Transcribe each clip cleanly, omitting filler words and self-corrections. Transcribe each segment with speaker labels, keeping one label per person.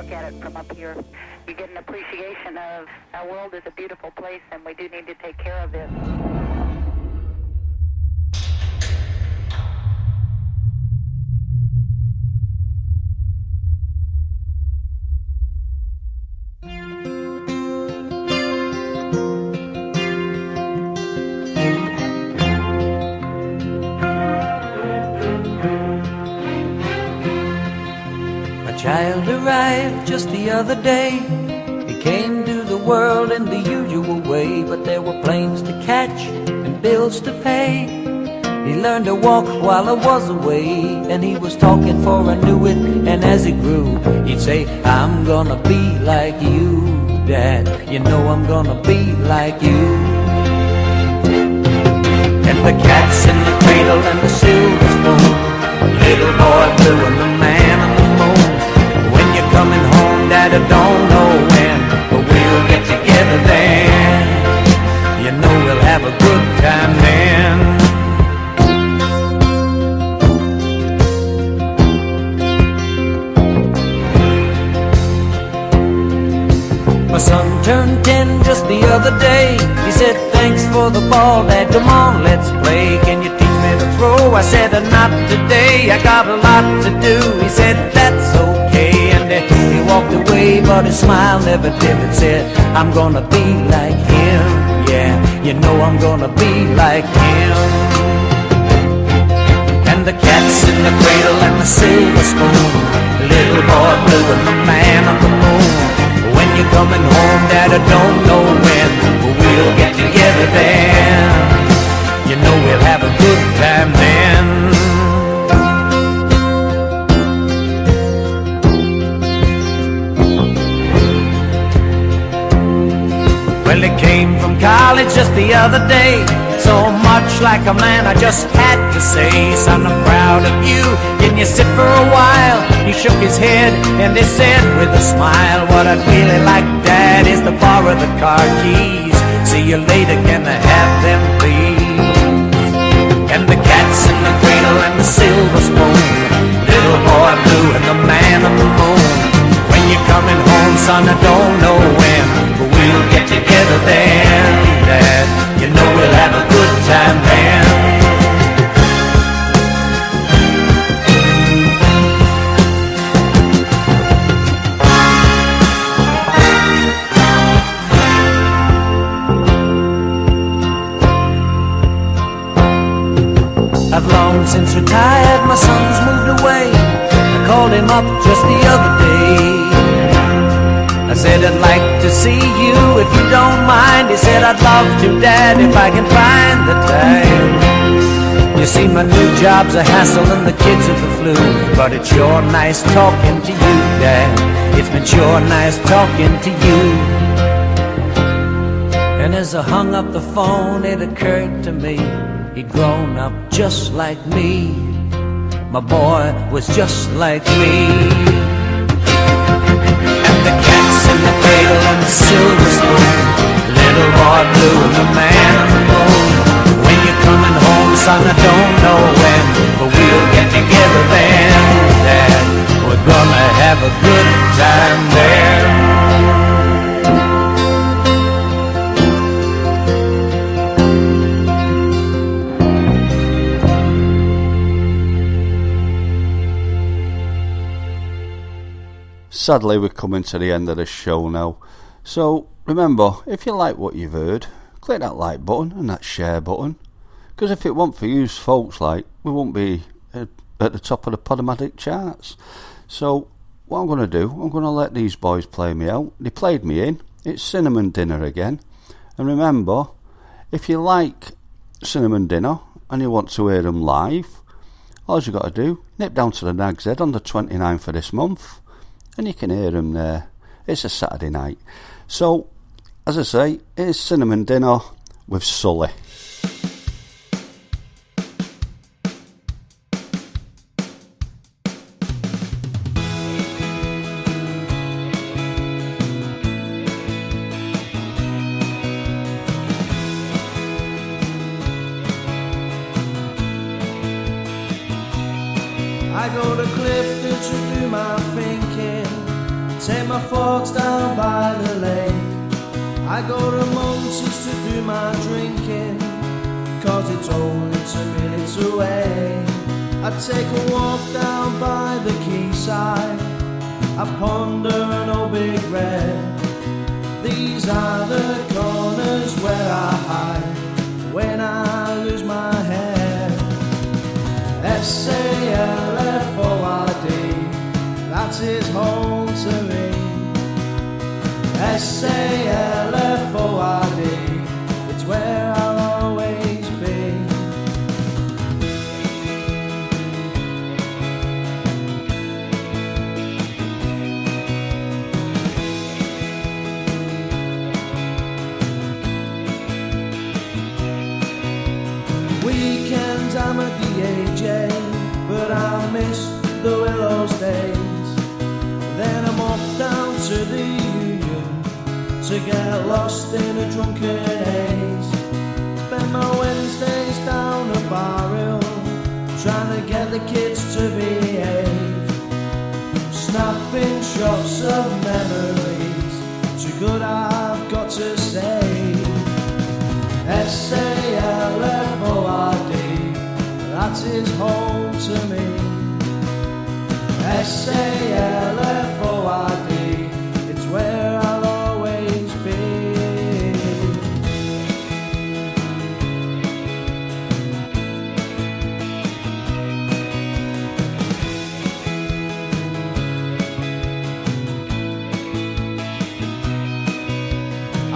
Speaker 1: look at it from up here. You get an appreciation of our world is a beautiful place, and we do need to take care of it.
Speaker 2: Child arrived just the other day. He came to the world in the usual way, but there were planes to catch and bills to pay. He learned to walk while I was away, and he was talking for I knew it. And as he grew, he'd say, I'm gonna be like you, Dad. You know I'm gonna be like you. And the cat's in the cradle and the silver spoon, little boy blue and the man on the moon. When you're coming home, Dad, I don't know when, but we'll get together then. You know we'll have a good time then. My son turned 10 just the other day. He said, thanks for the ball, Dad, come on, let's play. Can you teach me to throw? I said, not today, I got a lot to do. He said, that's okay, and he walked away, but his smile never dimmed. It said, I'm gonna be like him, yeah, you know I'm gonna be like him. And the cat's in the cradle and the silver spoon, little boy blue and the man on the moon. When you're coming home, Dad, I don't know when, but we'll get together then. You know we'll have a good time then. Well, he came from college just the other day, so much like a man I just had to say, son, I'm proud of you, can you sit for a while? He shook his head and he said with a smile, what I'd really like, Dad, is to borrow the car keys. See you later, can I have them please? And the cat's in the cradle and the silver spoon, little boy blue and the man on the moon. When you're coming home, son, I don't know when, but we'll get together then, Dad. You know we'll have a good time then. I've long since retired, my son's moved away. I called him up just the other day. I said, I'd like to see you if you don't mind. He said, I'd love to, Dad, if I can find the time. You see, my new job's a hassle and the kids are the flu, but it's sure nice talking to you, Dad. It's been sure nice talking to you. And as I hung up the phone, it occurred to me, he'd grown up just like me. My boy was just like me. And the cat's in the cradle and the silver spoon, little boy blue and the man on the moon. When you're coming home, son, I don't know when, but we'll get together then, Dad. We're gonna have a good time there.
Speaker 3: Sadly, we're coming to the end of the show now. So remember, if you like what you've heard, click that like button and that share button. Because if it weren't for you folks, like, we won't be at the top of the Podomatic charts. So what I'm going to do, I'm going to let these boys play me out. They played me in. It's Cinnamon Dinner again. And remember, if you like Cinnamon Dinner and you want to hear them live, all you got to do, nip down to the Nag's Head on the 29th of this month, and you can hear them there. It's a Saturday night. So, as I say, it's Cinnamon Dinner with Sully.
Speaker 4: I go to Clifton to do my thinking, take my forks down by the lake. I go to Monty's to do my drinking, 'cause it's only 2 minutes away. I take a walk down by the quayside, I ponder an old big red. These are the corners where I hide when I lose my head. S-A-L-F-O-R-D, that is home to me. S-A-L-F-O-R-D, it's where I'll always be. Weekends I'm at the AJ, but I miss the Willows days. Then I'm off down to the Union to get lost in a drunken haze. Spend my Wednesdays down a bar hill, trying to get the kids to behave. Snapping shots of memories, too good I've got to say. S-A-L-F-O-R-D, that is home to me. S-A-L-F-O-R-D, it's where I'll always be.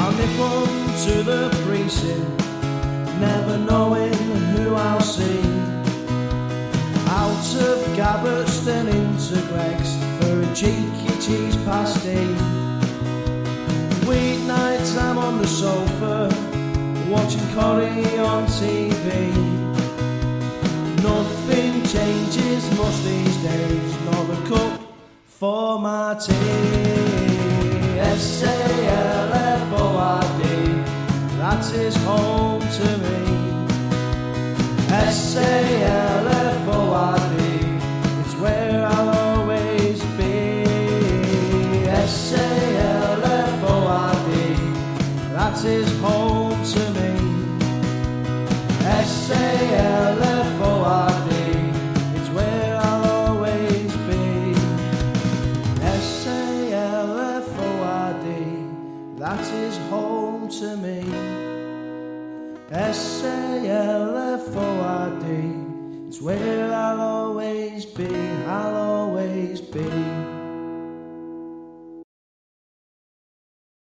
Speaker 4: I'll nip on to the precinct, never knowing who I'll see. Out of Gabberton into Greg's for a cheeky cheese pasty. Weeknights I'm on the sofa, watching Corrie on TV. Nothing changes much these days, not a cup for my tea. S-A-L-F-O-R-D, that is home to me. S-A-L-F-O-R-D, it's where I'll always be. S-A-L-F-O-R-D, that is home to me. S-A-L-F-O-R-D, it's where I'll always be. S-A-L-F-O-R-D, that is home to me. S-A-L-F-O-R-D, it's where I'll always be.